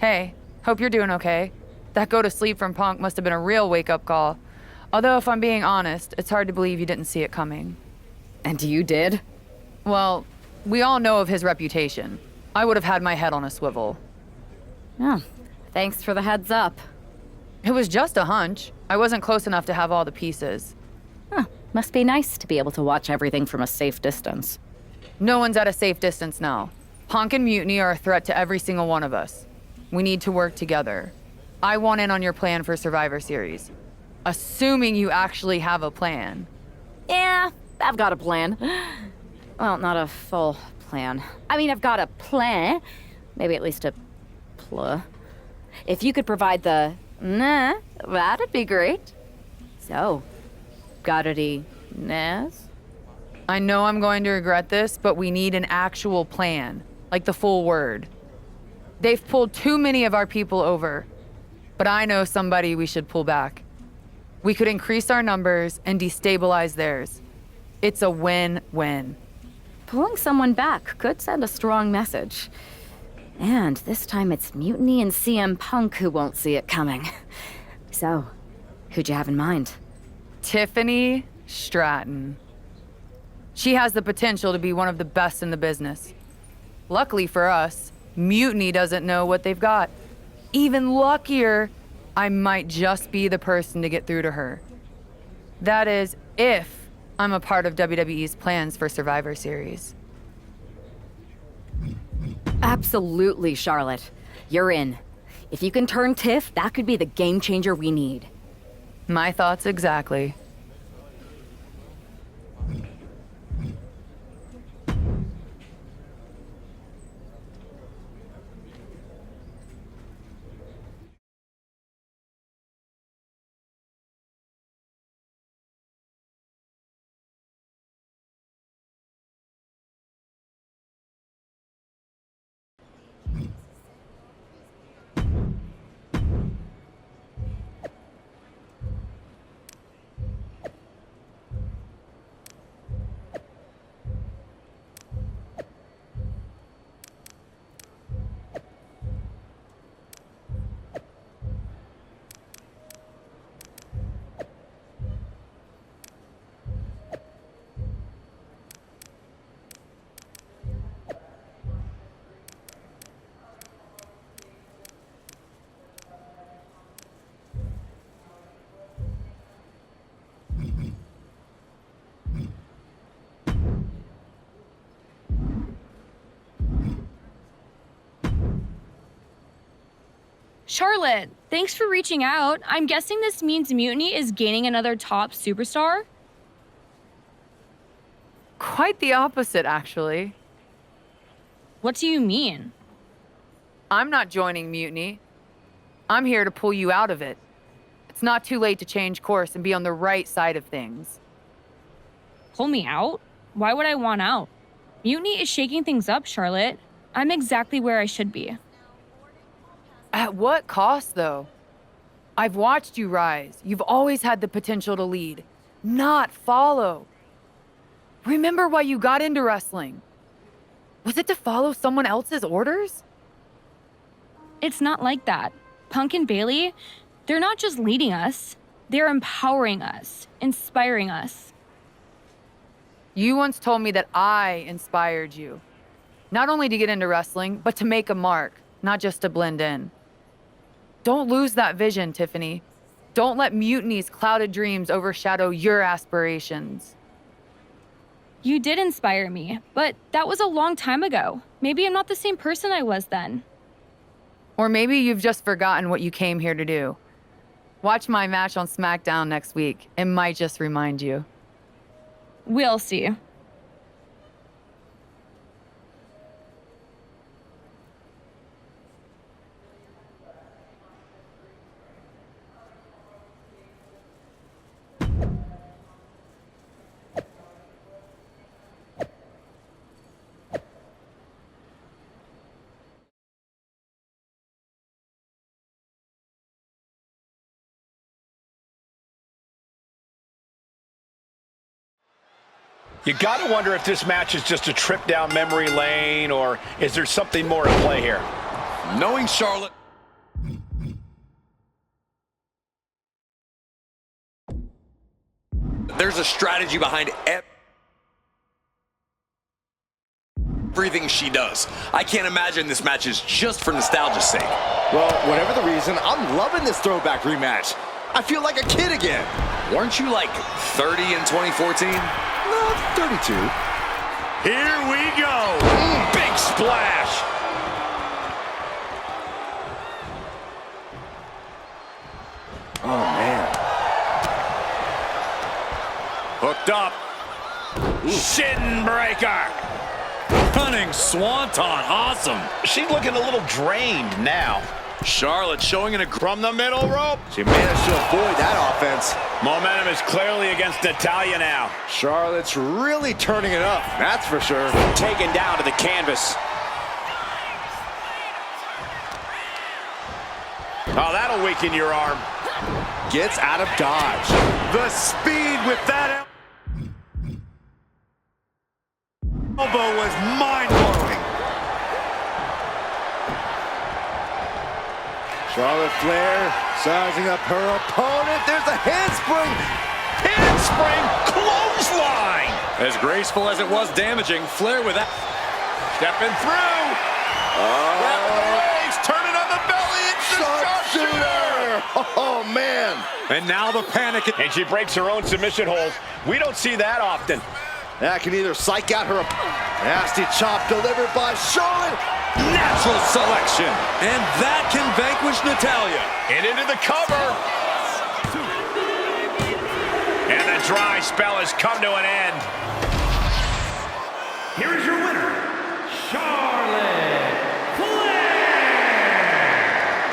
Hey, hope you're doing okay. That go to sleep from Punk must have been a real wake-up call. Although, if I'm being honest, it's hard to believe you didn't see it coming. And you did? Well, we all know of his reputation. I would have had my head on a swivel. Oh, thanks for the heads up. It was just a hunch. I wasn't close enough to have all the pieces. Huh, must be nice to be able to watch everything from a safe distance. No one's at a safe distance now. Punk and Mutiny are a threat to every single one of us. We need to work together. I want in on your plan for Survivor Series. Assuming you actually have a plan. Yeah, I've got a plan. Well, not a full plan. I mean, I've got a plan. Maybe at least a pl. If you could provide the nah, that'd be great. So, got any nas? I know I'm going to regret this, but we need an actual plan. Like the full word. They've pulled too many of our people over. But I know somebody we should pull back. We could increase our numbers and destabilize theirs. It's a win-win. Pulling someone back could send a strong message. And this time it's Mutiny and CM Punk who won't see it coming. So, who'd you have in mind? Tiffany Stratton. She has the potential to be one of the best in the business. Luckily for us, Mutiny doesn't know what they've got. Even luckier, I might just be the person to get through to her. That is, if I'm a part of WWE's plans for Survivor Series. Absolutely, Charlotte. You're in. If you can turn Tiff, that could be the game changer we need. My thoughts exactly. Charlotte, thanks for reaching out. I'm guessing this means Mutiny is gaining another top superstar? Quite the opposite, actually. What do you mean? I'm not joining Mutiny. I'm here to pull you out of it. It's not too late to change course and be on the right side of things. Pull me out? Why would I want out? Mutiny is shaking things up, Charlotte. I'm exactly where I should be. At what cost, though? I've watched you rise. You've always had the potential to lead, not follow. Remember why you got into wrestling? Was it to follow someone else's orders? It's not like that. Punk and Bayley, they're not just leading us. They're empowering us, inspiring us. You once told me that I inspired you. Not only to get into wrestling, but to make a mark, not just to blend in. Don't lose that vision, Tiffany. Don't let Mutiny's clouded dreams overshadow your aspirations. You did inspire me, but that was a long time ago. Maybe I'm not the same person I was then. Or maybe you've just forgotten what you came here to do. Watch my match on SmackDown next week. It might just remind you. We'll see. You got to wonder if this match is just a trip down memory lane, or is there something more at play here? Knowing Charlotte. There's a strategy behind everything she does. I can't imagine this match is just for nostalgia's sake. Well, whatever the reason, I'm loving this throwback rematch. I feel like a kid again. Weren't you like 30 in 2014? No, 32. Here we go. Big splash. Oh, man. Hooked up. Shin breaker. Running swanton, awesome. She's looking a little drained now. Charlotte showing From the middle rope. She managed to avoid that offense. Momentum is clearly against Natalya now. Charlotte's really turning it up, that's for sure. Taken down to the canvas. Oh, that'll weaken your arm. Gets out of dodge. The speed with that elbow was mind-blowing. Charlotte Flair sizing up her opponent. There's a handspring. Handspring clothesline. as graceful as it was damaging. Flair with that. Stepping through. Wrapping the legs, turning on the belly. It's the sharpshooter. Oh, man. And now the panic. And she breaks her own submission hold. We don't see that often. That can either psych out her nasty chop delivered by Charlotte. Natural selection. And that can vanquish Natalya. And into the cover. And the dry spell has come to an end. Here is your winner, Charlotte Flair.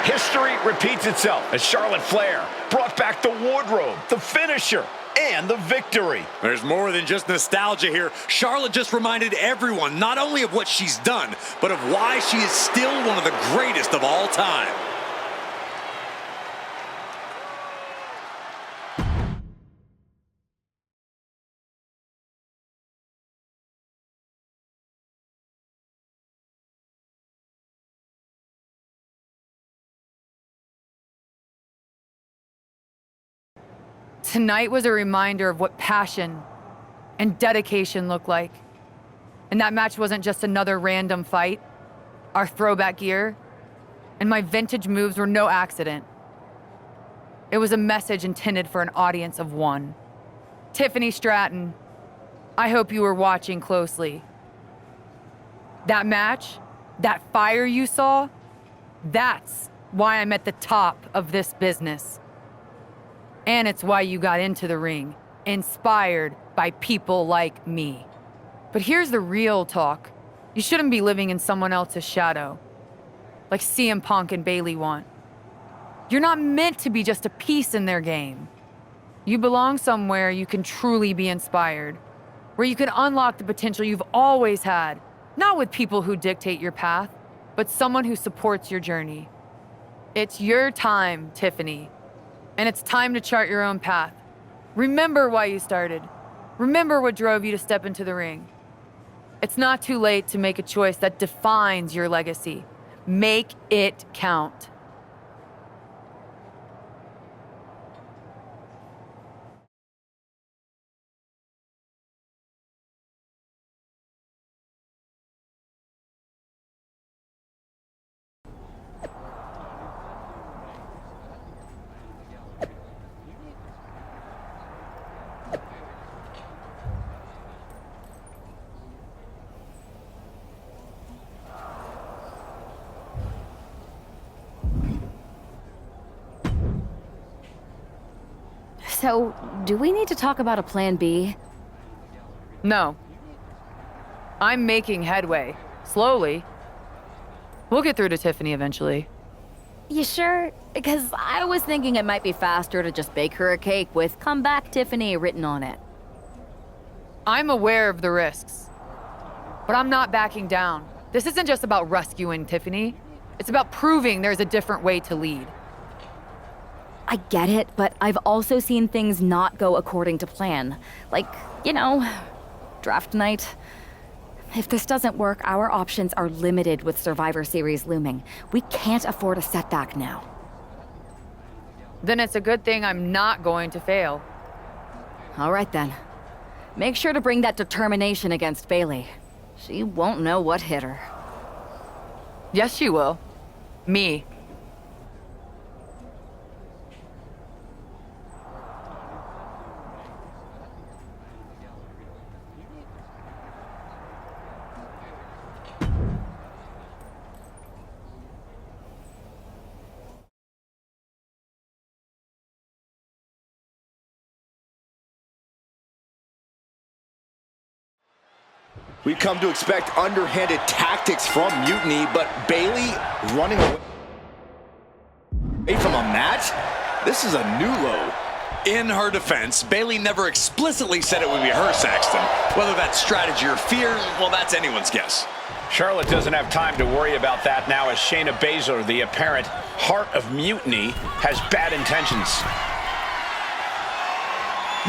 History repeats itself as Charlotte Flair brought back the wardrobe, the finisher, and the victory. There's more than just nostalgia here. Charlotte just reminded everyone not only of what she's done, but of why she is still one of the greatest of all time. Tonight was a reminder of what passion and dedication look like. And that match wasn't just another random fight. Our throwback gear and my vintage moves were no accident. It was a message intended for an audience of one. Tiffany Stratton, I hope you were watching closely. That match, that fire you saw, that's why I'm at the top of this business. And it's why you got into the ring, inspired by people like me. But here's the real talk. You shouldn't be living in someone else's shadow, like CM Punk and Bayley want. You're not meant to be just a piece in their game. You belong somewhere you can truly be inspired, where you can unlock the potential you've always had, not with people who dictate your path, but someone who supports your journey. It's your time, Tiffany. And it's time to chart your own path. Remember why you started. Remember what drove you to step into the ring. It's not too late to make a choice that defines your legacy. Make it count. So, do we need to talk about a plan B? No. I'm making headway. Slowly. We'll get through to Tiffany eventually. You sure? Because I was thinking it might be faster to just bake her a cake with "Come back, Tiffany" written on it. I'm aware of the risks, but I'm not backing down. This isn't just about rescuing Tiffany. It's about proving there's a different way to lead. I get it, but I've also seen things not go according to plan. Like, draft night. If this doesn't work, our options are limited with Survivor Series looming. We can't afford a setback now. Then it's a good thing I'm not going to fail. All right then. Make sure to bring that determination against Bailey. She won't know what hit her. Yes, she will. Me. We've come to expect underhanded tactics from Mutiny, but Bailey running away from a match? This is a new low. In her defense, Bailey never explicitly said it would be her, Saxton. Whether that's strategy or fear, well, that's anyone's guess. Charlotte doesn't have time to worry about that now as Shayna Baszler, the apparent heart of Mutiny, has bad intentions.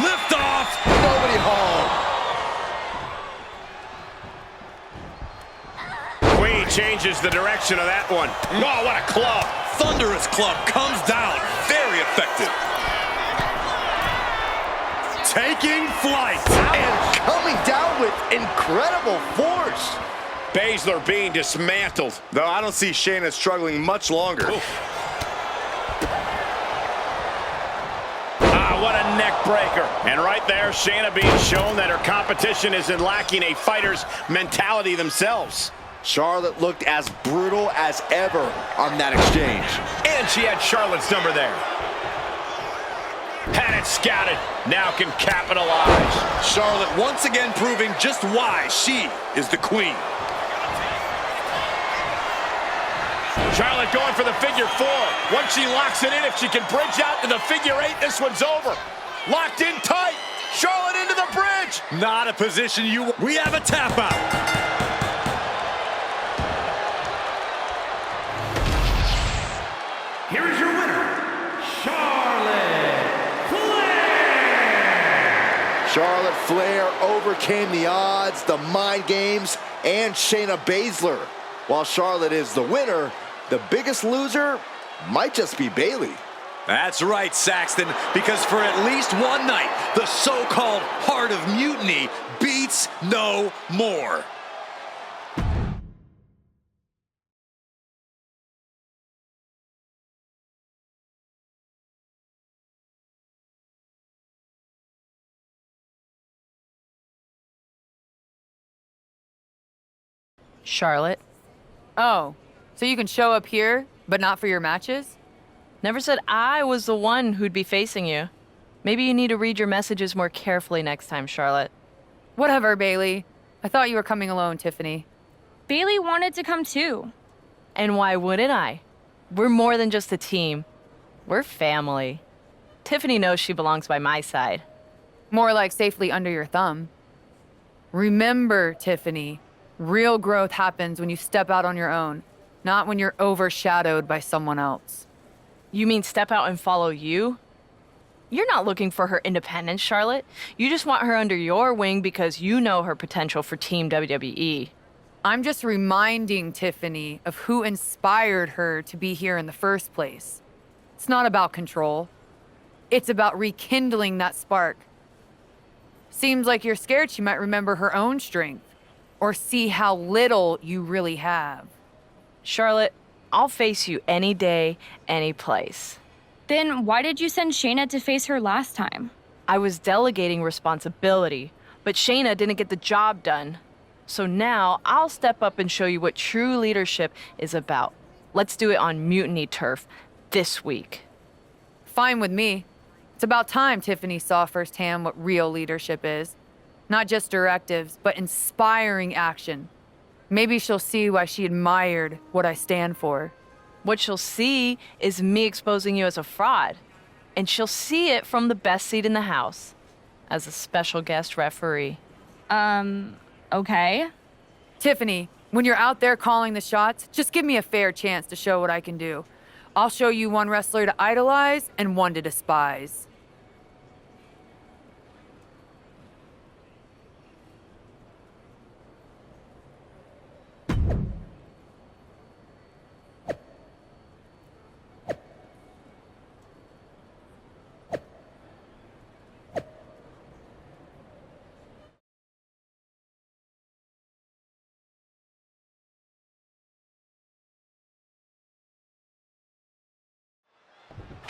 Lift off! Nobody home. Queen changes the direction of that one. Oh, what a club. Thunderous club comes down. Very effective. Taking flight. And coming down with incredible force. Baszler being dismantled. Though I don't see Shayna struggling much longer. Ah, what a neck breaker. And right there, Shayna being shown that her competition isn't lacking a fighter's mentality themselves. Charlotte looked as brutal as ever on that exchange. And she had Charlotte's number there. Had it scouted, now can capitalize. Charlotte once again proving just why she is the queen. Charlotte going for the figure four. Once she locks it in, if she can bridge out to the figure eight, this one's over. Locked in tight. Charlotte into the bridge. Not a position you... We have a tap out. Here is your winner, Charlotte Flair. Charlotte Flair overcame the odds, the mind games, and Shayna Baszler. While Charlotte is the winner, the biggest loser might just be Bailey. That's right, Saxton, because for at least one night, the so-called Heart of Mutiny beats no more. Charlotte. Oh, so you can show up here, but not for your matches? Never said I was the one who'd be facing you. Maybe you need to read your messages more carefully next time, Charlotte. Whatever, Bailey. I thought you were coming alone, Tiffany. Bailey wanted to come too. And why wouldn't I? We're more than just a team. We're family. Tiffany knows she belongs by my side. More like safely under your thumb. Remember, Tiffany, real growth happens when you step out on your own, not when you're overshadowed by someone else. You mean step out and follow you? You're not looking for her independence, Charlotte. You just want her under your wing because you know her potential for Team WWE. I'm just reminding Tiffany of who inspired her to be here in the first place. It's not about control. It's about rekindling that spark. Seems like you're scared she might remember her own strength or see how little you really have. Charlotte, I'll face you any day, any place. Then why did you send Shayna to face her last time? I was delegating responsibility, but Shayna didn't get the job done. So now I'll step up and show you what true leadership is about. Let's do it on Mutiny turf this week. Fine with me. It's about time Tiffany saw firsthand what real leadership is. Not just directives, but inspiring action. Maybe she'll see why she admired what I stand for. What she'll see is me exposing you as a fraud. And she'll see it from the best seat in the house, as a special guest referee. Okay. Tiffany, when you're out there calling the shots, just give me a fair chance to show what I can do. I'll show you one wrestler to idolize and one to despise.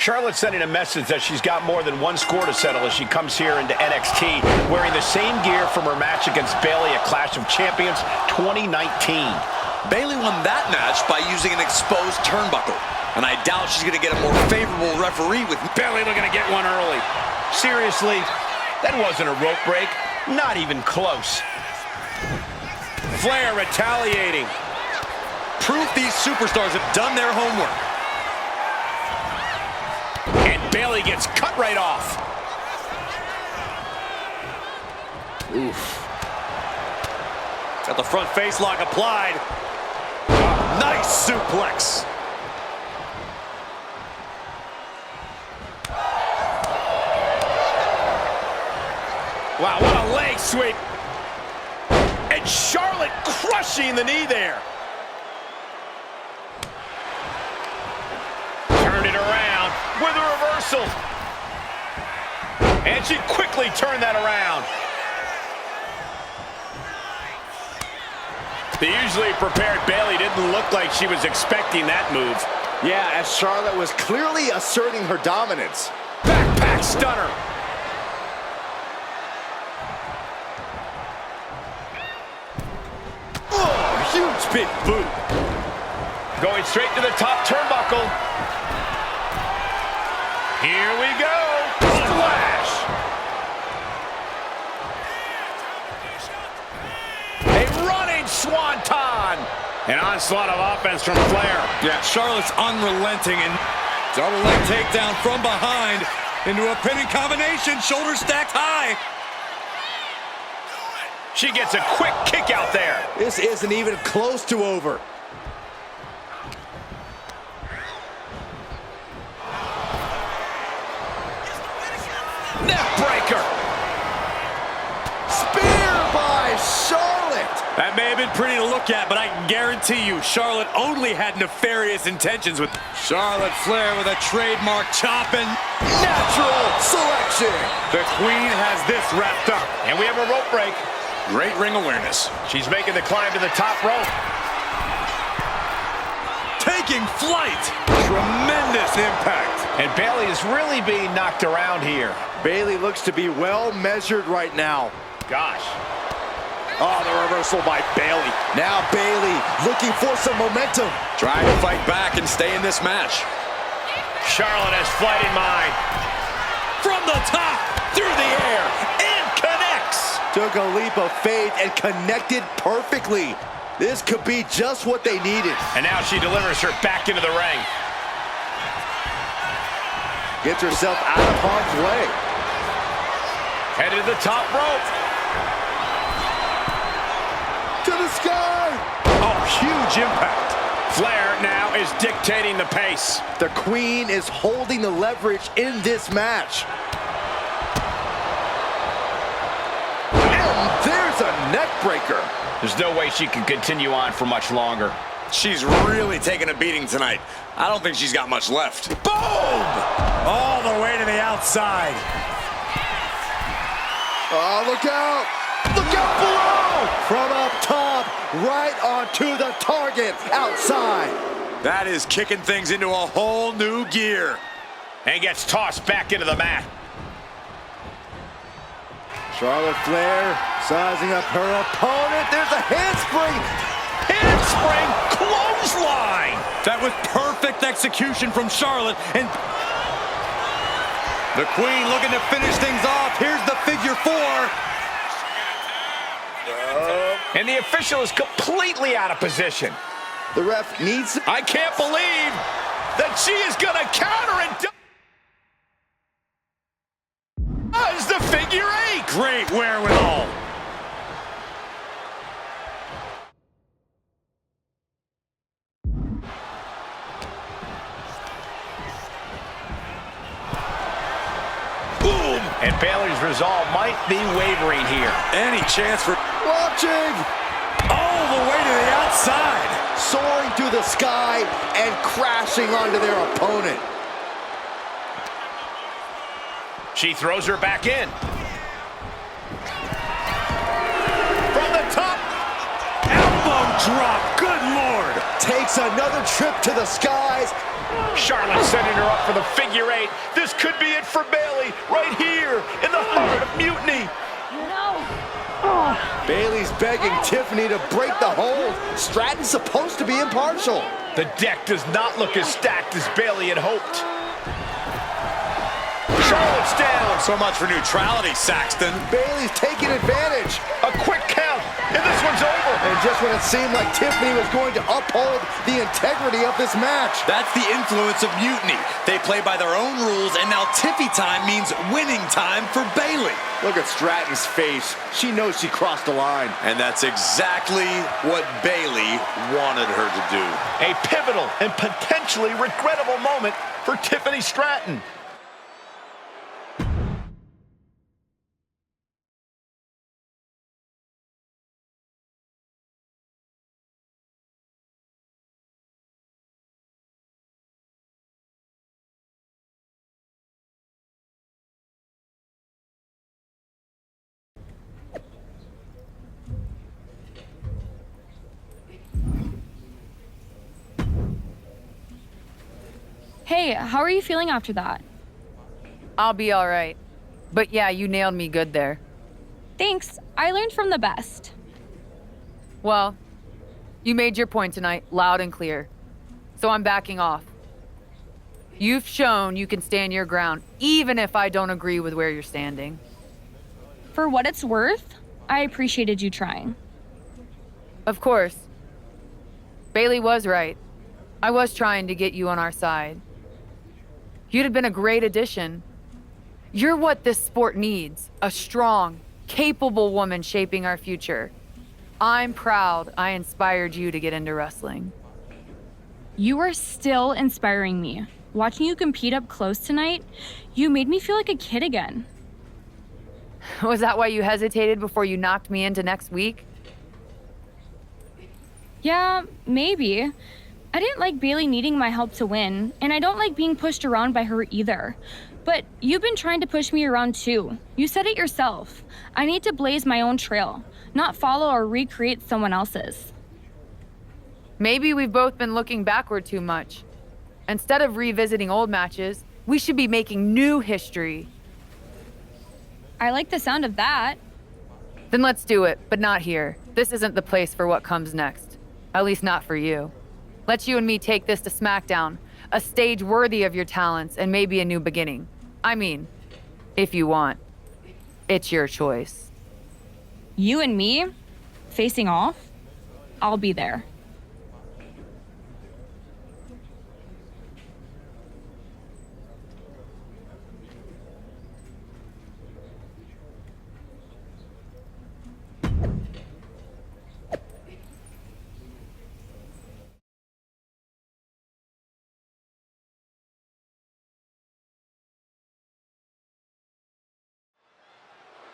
Charlotte's sending a message that she's got more than one score to settle as she comes here into NXT wearing the same gear from her match against Bayley at Clash of Champions 2019. Bayley won that match by using an exposed turnbuckle. And I doubt she's going to get a more favorable referee with Bayley looking to get one early. Seriously, that wasn't a rope break. Not even close. Flair retaliating. proof these superstars have done their homework. And Bayley gets cut right off. Oof. Got the front face lock applied. Nice suplex. Wow, what a leg sweep. And Charlotte crushing the knee there. Turned it around with a reversal. And she quickly turned that around. The usually prepared Bayley didn't look like she was expecting that move. Yeah, as Charlotte was clearly asserting her dominance. Backpack stunner. Oh, huge big boot. Going straight to the top turnbuckle. Here we go. Splash. A running swanton. An onslaught of offense from Flair. Yeah, Charlotte's unrelenting and double leg takedown from behind into a pinning combination, shoulder stacked high. She gets a quick kick out there. This isn't even close to over. Neck breaker. Spear by Charlotte. That may have been pretty to look at, but I can guarantee you Charlotte only had nefarious intentions with Charlotte Flair with a trademark chop and Natural selection. the Queen has this wrapped up. And we have a rope break. Great ring awareness. She's making the climb to the top rope. Taking flight. Tremendous impact. And Bayley is really being knocked around here. Bayley looks to be well measured right now. Gosh. Oh, the reversal by Bayley. Now Bayley looking for some momentum. Trying to fight back and stay in this match. Charlotte has flight in mind. From the top, Through the air. And connects. Took a leap of faith and connected perfectly. This could be just what they needed. And now she delivers her back into the ring. Gets herself out of harm's way. Headed to the top rope. To the sky. Oh, huge impact. Flair now is dictating the pace. The Queen is holding the leverage in this match. And there's a neck breaker. There's no way she can continue on for much longer. she's really taking a beating tonight. I don't think she's got much left. Boom! All the way to the outside. Oh, look out! Look out below! From up top, right onto the target, outside. That is kicking things into a whole new gear. And gets tossed back into the mat. Charlotte Flair sizing up her opponent. There's a handspring. Handspring clothesline. That was perfect execution from Charlotte. And the Queen looking to finish things off. Here's the figure four. And the official is completely out of position. The ref needs... I can't believe that she is going to counter and does the figure eight. Great wherewithal. Boom! And Bayley's resolve might be wavering here. Any chance for... Watching! All the way to the outside. Soaring through the sky and crashing onto their opponent. She throws her back in. From the top. Elbow drop. Good Lord. takes another trip to the skies. Charlotte setting her up for the figure eight. This could be it for Bayley right here in the heart of Mutiny. Bayley's begging Tiffany to break the hold. Stratton's supposed to be impartial. The deck does not look as stacked as Bayley had hoped. Charlotte's down. So much for neutrality, Saxton. Bayley's taking advantage. A quick count, and this one's over. And just when it seemed like Tiffany was going to uphold the integrity of this match. That's the influence of Mutiny. They play by their own rules, and now Tiffy time means winning time for Bayley. Look at Stratton's face. She knows she crossed the line. And that's exactly what Bayley wanted her to do. A pivotal and potentially regrettable moment for Tiffany Stratton. Hey, how are you feeling after that? I'll be all right. But yeah, you nailed me good there. Thanks. I learned from the best. Well, you made your point tonight, loud and clear. So I'm backing off. You've shown you can stand your ground, even if I don't agree with where you're standing. For what it's worth, I appreciated you trying. Of course. Bayley was right. I was trying to get you on our side. You'd have been a great addition. You're what this sport needs, a strong, capable woman shaping our future. I'm proud I inspired you to get into wrestling. You are still inspiring me. Watching you compete up close tonight, you made me feel like a kid again. Was that why you hesitated before you knocked me into next week? Yeah, maybe. I didn't like Bayley needing my help to win, and I don't like being pushed around by her either. But you've been trying to push me around too. You said it yourself. I need to blaze my own trail, not follow or recreate someone else's. Maybe we've both been looking backward too much. Instead of revisiting old matches, we should be making new history. I like the sound of that. Then let's do it, but not here. This isn't the place for what comes next. At least not for you. Let's you and me take this to SmackDown, a stage worthy of your talents and maybe a new beginning. I mean, if you want. It's your choice. You and me, facing off? I'll be there.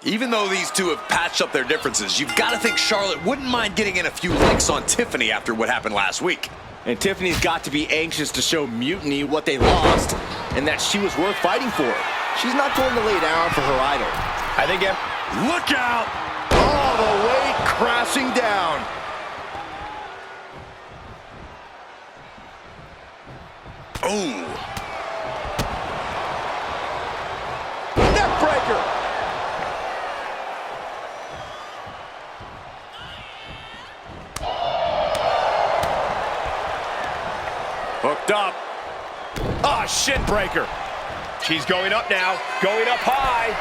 Even though these two have patched up their differences, you've got to think Charlotte wouldn't mind getting in a few licks on Tiffany after what happened last week. And Tiffany's got to be anxious to show Mutiny what they lost and that she was worth fighting for. She's not going to lay down for her idol. I think Look out! All the way crashing down. Oh. Neckbreaker. hooked up. Ah, shin breaker. She's going up now, going up high.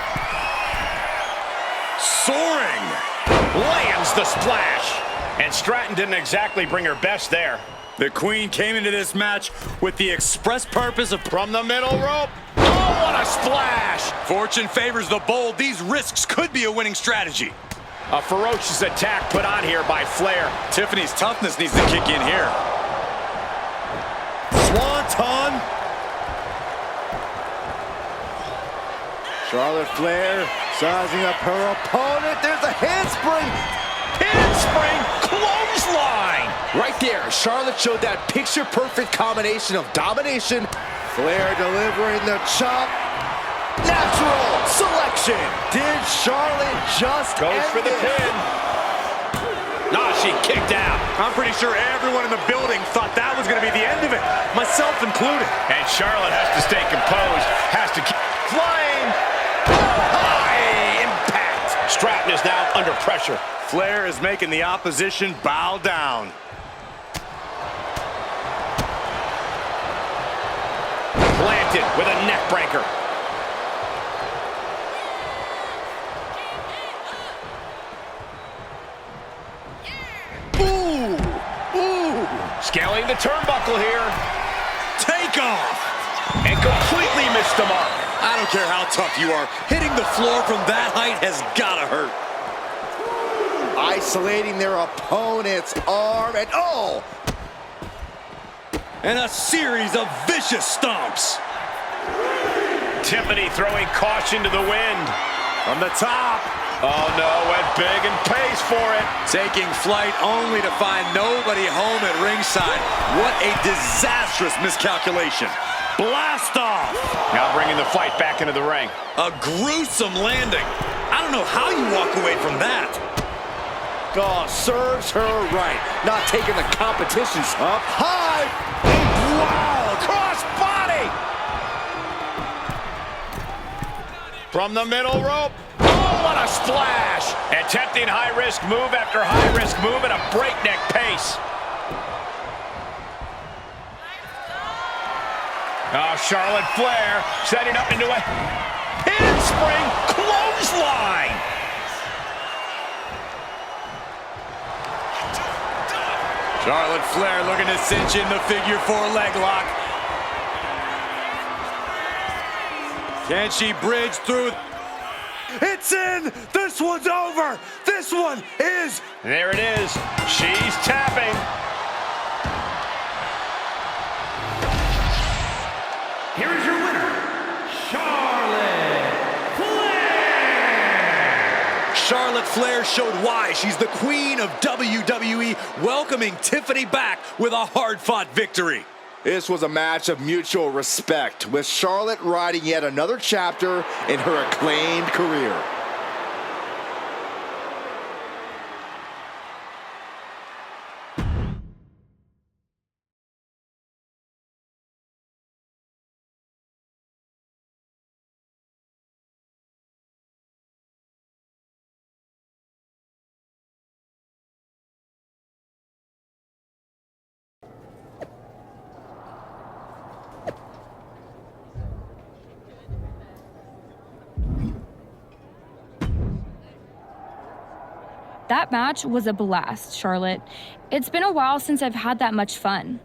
Soaring. Lands the splash. And Stratton didn't exactly bring her best there. The Queen came into this match with the express purpose of... From the middle rope. Oh, what a splash. Fortune favors the bold. These risks could be a winning strategy. A ferocious attack put on here by Flair. Tiffany's toughness needs to kick in here. Swanton. Charlotte Flair sizing up her opponent. There's a handspring. Handspring clothesline. Right there, Charlotte showed that picture-perfect combination of domination. Flair delivering the chop. Natural selection. Did Charlotte just Goes end for the it? pin. Nah, she kicked out. I'm pretty sure everyone in the building thought that was going to be the end of it, myself included. And Charlotte has to stay composed, has to keep flying. High impact. Stratton is now under pressure. Flair is making the opposition bow down. Planted with a neck breaker. Scaling the turnbuckle here. Take off. And completely missed the mark. I don't care how tough you are. Hitting the floor from that height has gotta hurt. Isolating their opponent's arm, and oh! And a series of vicious stomps. Tiffany throwing caution to the wind. From the top. Oh no, went big and pays for it. Taking flight only to find nobody home at ringside. What a disastrous miscalculation. Blast off. Now bringing the fight back into the ring. A gruesome landing. I don't know how you walk away from that. Oh, serves her right. Not taking the competition's up high. Wow, cross body. From the middle rope. Oh, what a splash. Attempting high-risk move after high-risk move at a breakneck pace. Oh, Charlotte Flair setting up into a handspring clothesline. Charlotte Flair looking to cinch in the figure 4 leg lock. Can she bridge through? It's in. This one's over. This one is. There it is. She's tapping. Here is your winner, Charlotte Flair. Charlotte Flair showed why she's the queen of WWE, welcoming Tiffany back with a hard-fought victory. This was a match of mutual respect, with Charlotte riding yet another chapter in her acclaimed career. That match was a blast, Charlotte. It's been a while since I've had that much fun.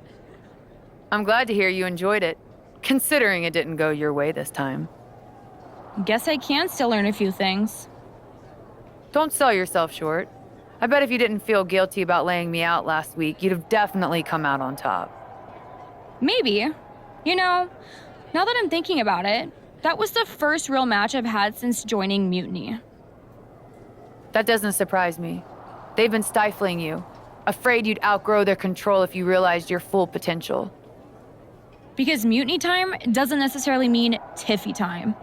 I'm glad to hear you enjoyed it, considering it didn't go your way this time. Guess I can still learn a few things. Don't sell yourself short. I bet if you didn't feel guilty about laying me out last week, you'd have definitely come out on top. Maybe. You know, now that I'm thinking about it, that was the first real match I've had since joining Mutiny. That doesn't surprise me. They've been stifling you, afraid you'd outgrow their control if you realized your full potential. Because Mutiny time doesn't necessarily mean Tiffy time.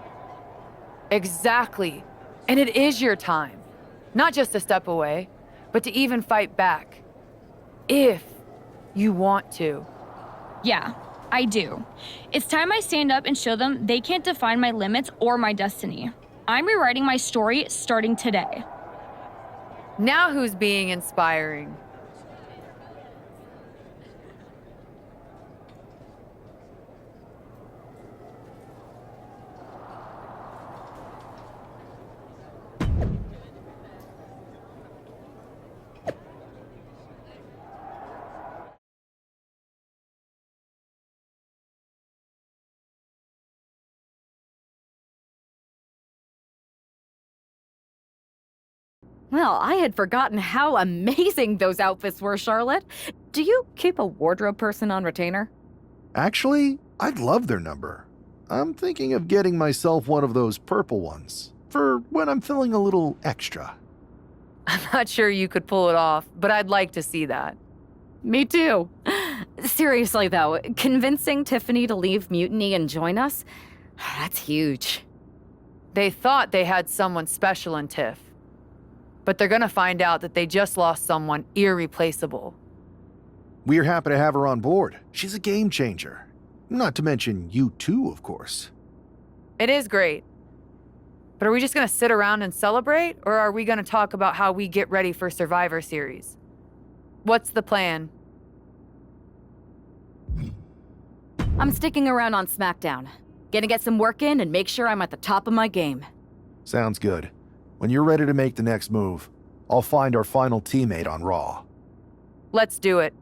Exactly. And it is your time. Not just to step away, but to even fight back. If you want to. Yeah, I do. It's time I stand up and show them they can't define my limits or my destiny. I'm rewriting my story starting today. Now who's being inspiring? Well, I had forgotten how amazing those outfits were, Charlotte. Do you keep a wardrobe person on retainer? Actually, I'd love their number. I'm thinking of getting myself one of those purple ones for when I'm feeling a little extra. I'm not sure you could pull it off, but I'd like to see that. Me too. Seriously, though, convincing Tiffany to leave Mutiny and join us, that's huge. They thought they had someone special in Tiff. But they're gonna find out that they just lost someone irreplaceable. We're happy to have her on board. She's a game changer. Not to mention you too, of course. It is great. But are we just gonna sit around and celebrate, or are we gonna talk about how we get ready for Survivor Series? What's the plan? I'm sticking around on SmackDown. Gonna get some work in and make sure I'm at the top of my game. Sounds good. When you're ready to make the next move, I'll find our final teammate on Raw. Let's do it.